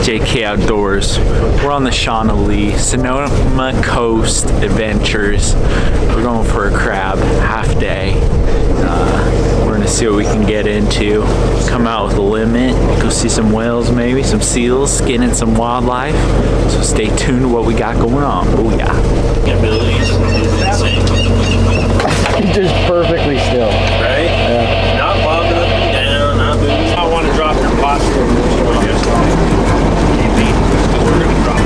JK Outdoors. We're on the Sonoma Coast Adventures. We're going for a crab half day. We're gonna see what we can get into. Come out with a limit, go see some whales maybe, some seals, skinning some wildlife. So stay tuned to what we got going on. Booyah. Just perfectly still. Right? Yeah. Not bobbing up and down, not moving. I want to drop your posture. We're going to drop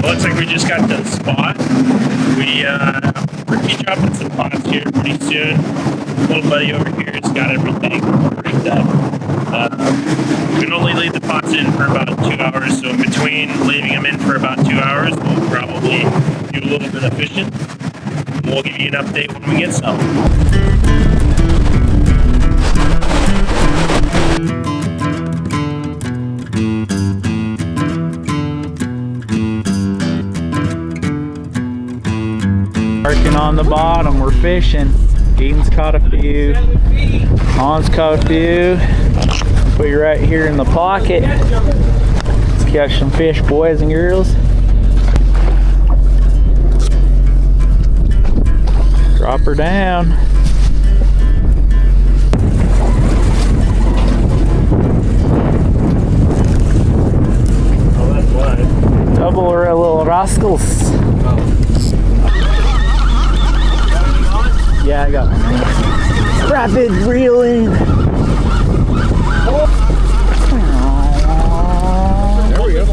looks like we just got the spot. We're going to be dropping some pots here pretty soon. Little buddy over here has got everything rigged up. We can only leave the pots in for about 2 hours, so in between leaving them in for about 2 hours, we'll probably do a little bit of fishing. We'll give you an update when we get some. Working on the bottom, we're fishing. Eden's caught a few. Han's caught a few. Put you right here in the pocket. Let's catch some fish, boys and girls. Drop her down. Oh, that's wide. Double her little rascals. Yeah, I got one. Rapid reeling. There we go.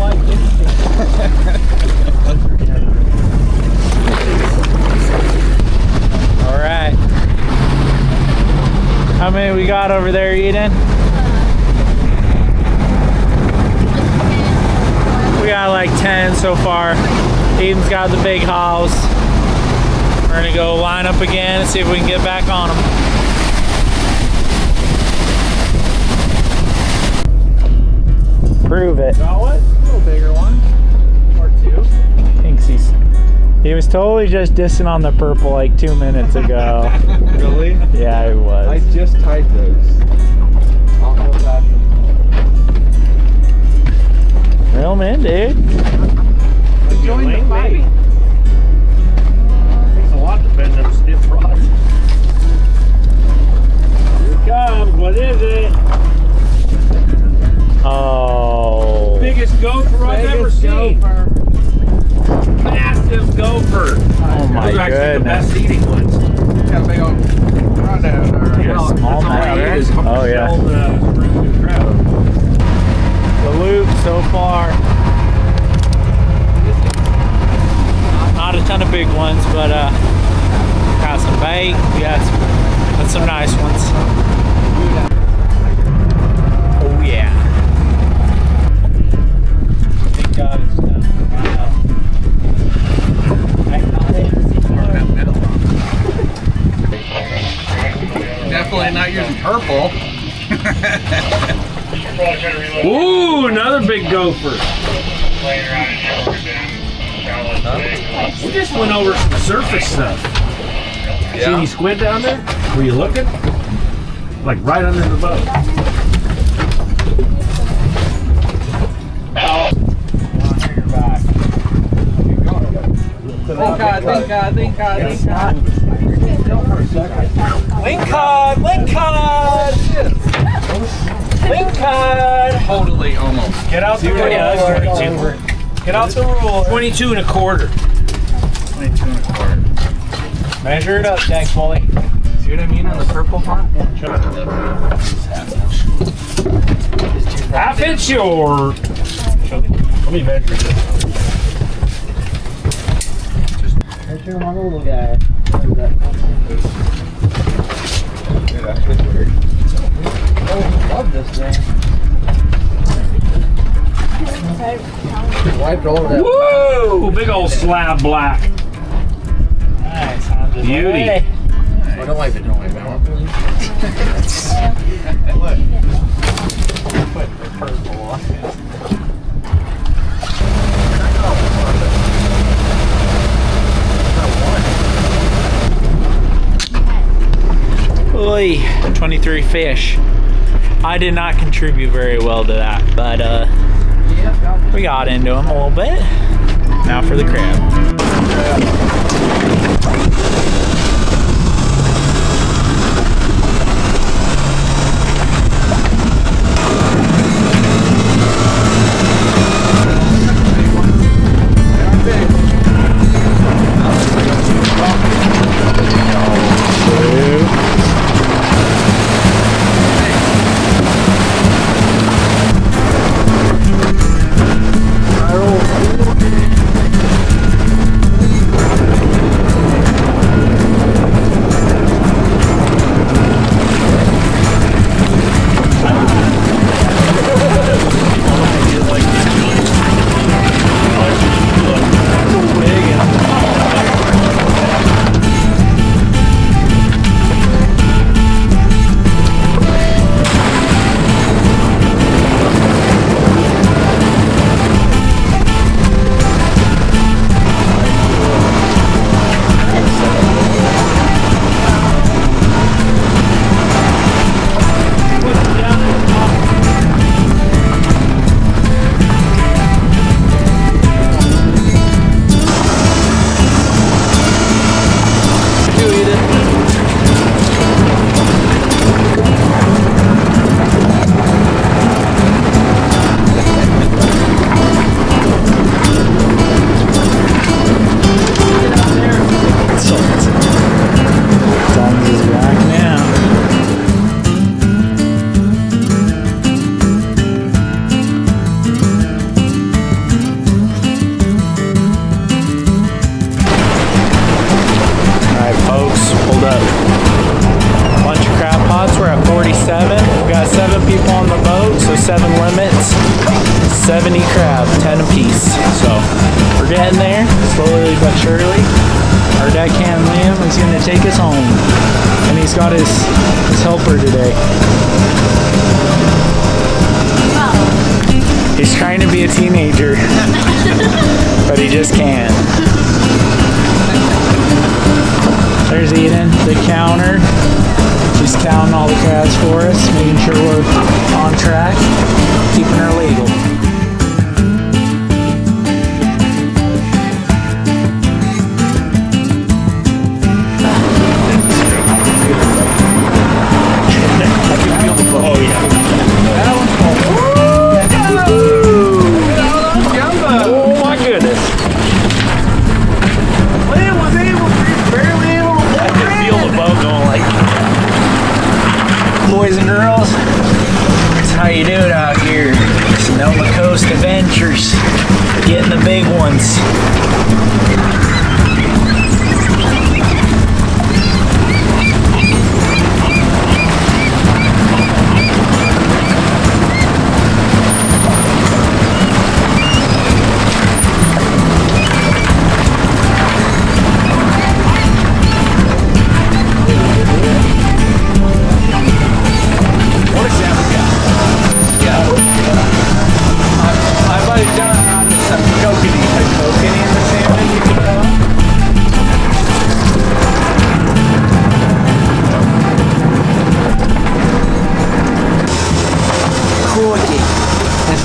All right. How many we got over there, Eden? We got like 10 so far. Eden's got the big house. We're gonna go line up again and see if we can get back on them. Prove it. Got one? A little bigger one. Or two. Thinks he was totally just dissing on the purple like 2 minutes ago. Really? Yeah, he was. I just tied those. I'll go back. Reel him in, dude. Join the fight. Takes a lot to bend them stiff rods. Here it comes. What is it? Oh. Biggest gopher I've ever seen. Massive gopher. Oh my Those are actually the goodness. best eating ones. Got a big old crawdad or Yeah, small matter. Oh, yeah. The loop so far. Not a ton of big ones, but got some bait. We got some nice ones. Oh yeah. Thank God it's done. definitely not using purple. Ooh, another big gopher. We just went over some surface stuff. See any squid down there? Were you looking? Like right under the boat. Thank God. Lincoln! Totally almost. Get out the ruler. Get out the ruler. 22 and a quarter. 22 and a quarter. Measure it up, Jack Bully. See what I mean on the purple part? Half inch or... Let me measure this. picture of my little guy. Dude, that's really weird. Oh, love this thing. Wiped all of that. Whoa! Big old slab black. Nice. On the Beauty. way. Oh, don't wipe it, don't wipe it. I want to Look. Put the purple on it. Oi, 23 fish. I did not contribute very well to that, but we got into them a little bit. Now for the crab. Got his helper today. He's trying to be a teenager, but he just can't. There's Eden, the counter. She's counting all the crabs for us, making sure we're on track, keeping her legal. Boys and girls, that's how you do it out here. Sonoma Coast Adventures, getting the big ones.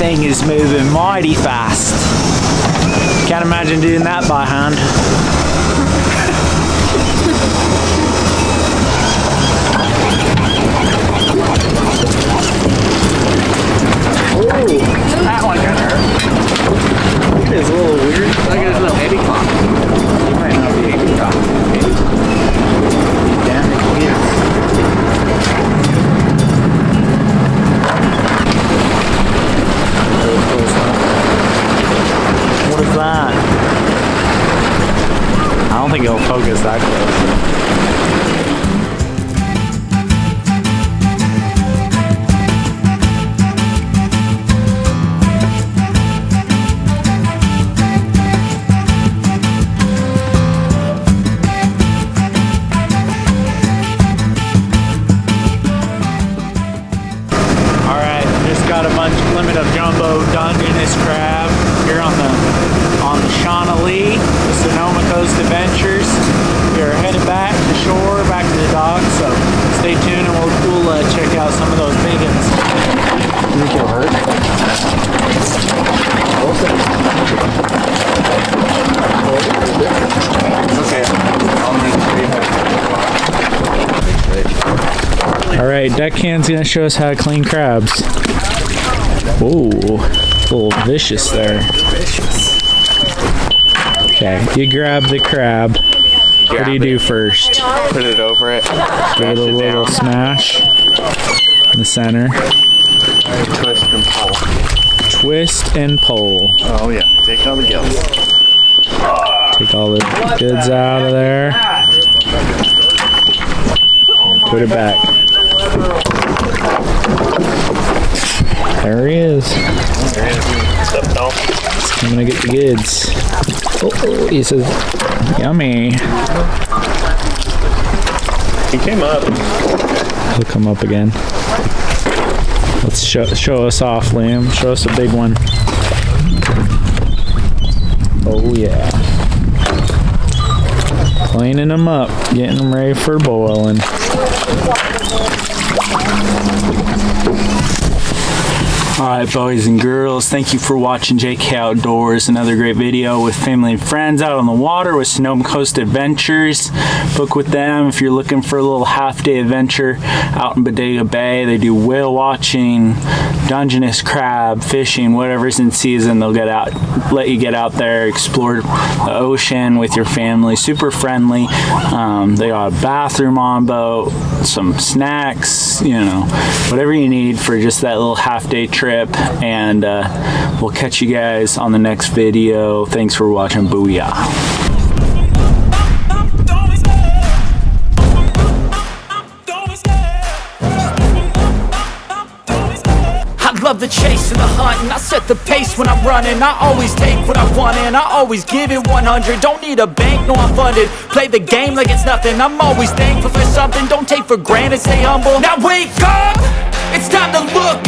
Thing is moving mighty fast. Can't imagine doing that by hand. Ooh, that one got hurt. It's a little weird. I think it's a little heavy clock. He might not be a good cop. Damn it, he is. What is that? I don't think think it'll focus that close. Got a limit of jumbo Dungeness crab here on the Shawnee, the Sonoma Coast Adventures. We are headed back to shore, back to the dock, so stay tuned and we'll check out some of those big ones. You think it'll hurt? Okay. Alright, deckhand's gonna show us how to clean crabs. Ooh, a little vicious there. Okay, you grab the crab. What do you do first? Put it over it. Give it a little smash in the center. Twist and pull. Twist and pull. Oh yeah, take all the gills. Take all the goods out of there. Put it back. There he is. He's coming to get the goods. Oh, he says, yummy. He came up. He'll come up again. Let's show us off, Liam. Show us a big one. Oh yeah. Cleaning them up, getting them ready for boiling. Alright, boys and girls, thank you for watching JK Outdoors. Another great video with family and friends out on the water with Sonoma Coast Adventures. Book with them if you're looking for a little half-day adventure out in Bodega Bay. They do whale watching, Dungeness crab, fishing, whatever's in season. They'll let you get out there, explore the ocean with your family. Super friendly. They got a bathroom on boat, some snacks, you know, whatever you need for just that little half-day trip. And we'll catch you guys on the next video. Thanks for watching. Booyah. Love the chase and the hunt, and I set the pace when I'm running. I always take what I want and I always give it 100. Don't need a bank, no I'm funded. Play the game like it's nothing. I'm always thankful for something. Don't take for granted, stay humble. Now wake up, it's time to look